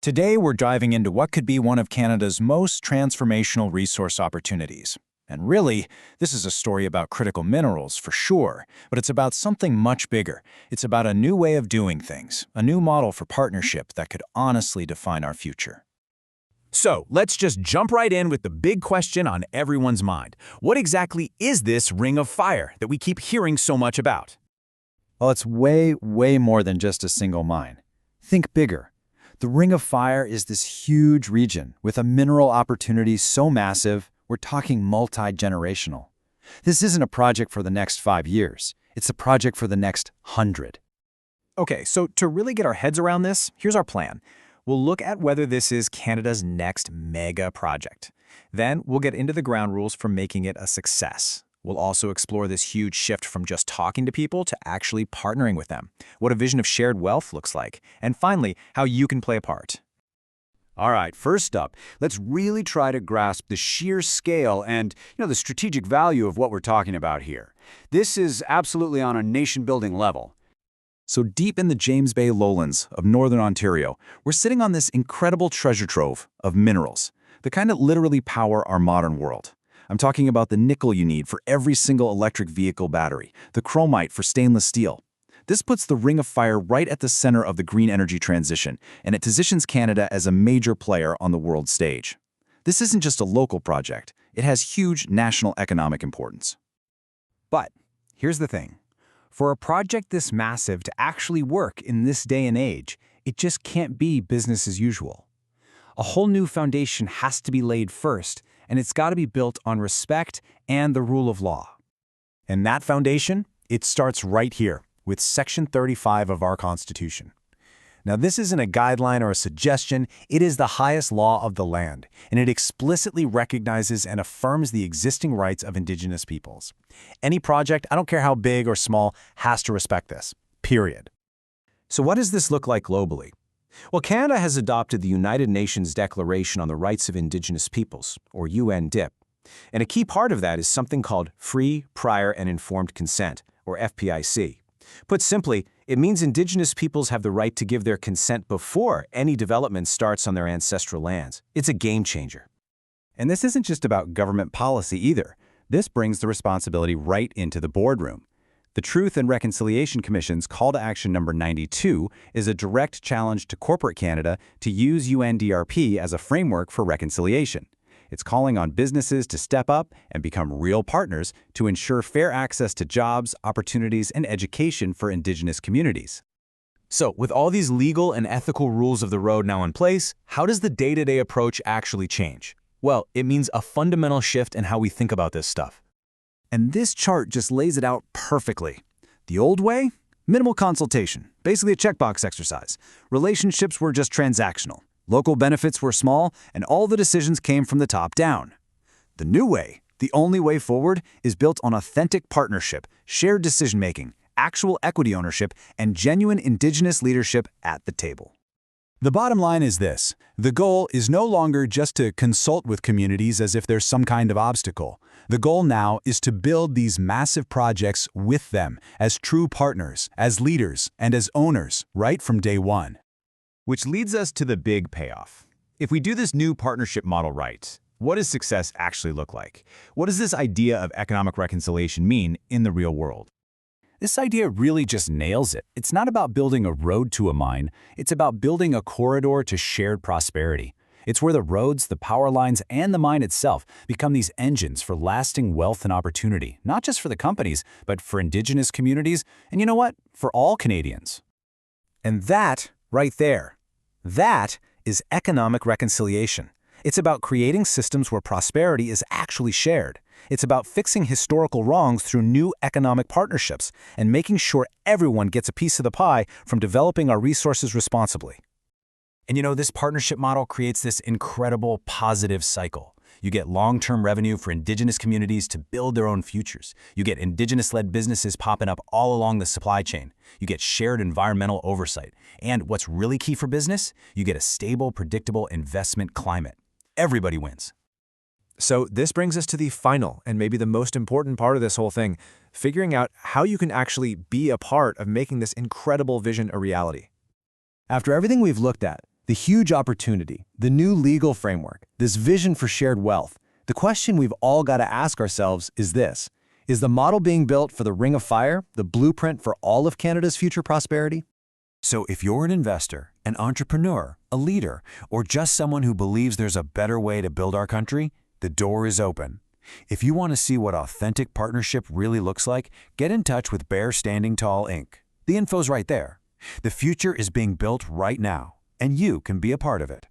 Today, we're diving into what could be one of Canada's most transformational resource opportunities. And really, this is a story about critical minerals for sure, but it's about something much bigger. It's about a new way of doing things, a new model for partnership that could honestly define our future. So, let's just jump right in with the big question on everyone's mind. What exactly is this ring of fire that we keep hearing so much about? Well, it's way more than just a single mine. Think bigger. The Ring of Fire is this huge region with a mineral opportunity so massive, we're talking multi-generational. This isn't a project for the next 5 years. It's a project for the next 100. Okay, so to really get our heads around this, here's our plan. We'll look at whether this is Canada's next mega project. Then we'll get into the ground rules for making it a success. We'll also explore this huge shift from just talking to people to actually partnering with them, what a vision of shared wealth looks like, and finally, how you can play a part. All right, first up, let's really try to grasp the sheer scale and, the strategic value of what we're talking about here. This is absolutely on a nation-building level. So deep in the James Bay lowlands of northern Ontario, we're sitting on this incredible treasure trove of minerals, the kind that literally power our modern world. I'm talking about the nickel you need for every single electric vehicle battery, the chromite for stainless steel. This puts the Ring of Fire right at the center of the green energy transition, and it positions Canada as a major player on the world stage. This isn't just a local project, it has huge national economic importance. But here's the thing. For a project this massive to actually work in this day and age, it just can't be business as usual. A whole new foundation has to be laid first, and it's got to be built on respect and the rule of law. And that foundation, it starts right here with Section 35 of our Constitution. Now, this isn't a guideline or a suggestion, it is the highest law of the land, and it explicitly recognizes and affirms the existing rights of Indigenous peoples. Any project, I don't care how big or small, has to respect this, period. So what does this look like globally? Well, Canada has adopted the United Nations Declaration on the Rights of Indigenous Peoples, or UNDIP. And a key part of that is something called Free, Prior, and Informed Consent, or FPIC. Put simply, it means Indigenous peoples have the right to give their consent before any development starts on their ancestral lands. It's a game changer. And this isn't just about government policy either. This brings the responsibility right into the boardroom. The Truth and Reconciliation Commission's Call to Action number 92 is a direct challenge to corporate Canada to use UNDRP as a framework for reconciliation. It's calling on businesses to step up and become real partners to ensure fair access to jobs, opportunities, and education for Indigenous communities. So, with all these legal and ethical rules of the road now in place, how does the day-to-day approach actually change? Well, it means a fundamental shift in how we think about this stuff. And this chart just lays it out perfectly. The old way? Minimal consultation, basically a checkbox exercise. Relationships were just transactional. Local benefits were small, and all the decisions came from the top down. The new way, the only way forward, is built on authentic partnership, shared decision-making, actual equity ownership, and genuine Indigenous leadership at the table. The bottom line is this. The goal is no longer just to consult with communities as if there's some kind of obstacle. The goal now is to build these massive projects with them as true partners, as leaders, and as owners right from day one. Which leads us to the big payoff. If we do this new partnership model right, what does success actually look like? What does this idea of economic reconciliation mean in the real world? This idea really just nails it. It's not about building a road to a mine. It's about building a corridor to shared prosperity. It's where the roads, the power lines, and the mine itself become these engines for lasting wealth and opportunity, not just for the companies, but for Indigenous communities, and you know what? For all Canadians. And that, right there, that is economic reconciliation. It's about creating systems where prosperity is actually shared. It's about fixing historical wrongs through new economic partnerships and making sure everyone gets a piece of the pie from developing our resources responsibly. And this partnership model creates this incredible positive cycle. You get long-term revenue for Indigenous communities to build their own futures. You get Indigenous-led businesses popping up all along the supply chain. You get shared environmental oversight. And what's really key for business? You get a stable, predictable investment climate. Everybody wins. So this brings us to the final and maybe the most important part of this whole thing, figuring out how you can actually be a part of making this incredible vision a reality. After everything we've looked at, The huge opportunity, the new legal framework, this vision for shared wealth. The question we've all got to ask ourselves is this: is the model being built for the Ring of Fire, the blueprint for all of Canada's future prosperity? So if you're an investor, an entrepreneur, a leader, or just someone who believes there's a better way to build our country, the door is open. If you want to see what authentic partnership really looks like, get in touch with Bear Standing Tall, Inc. The info's right there. The future is being built right now, and you can be a part of it.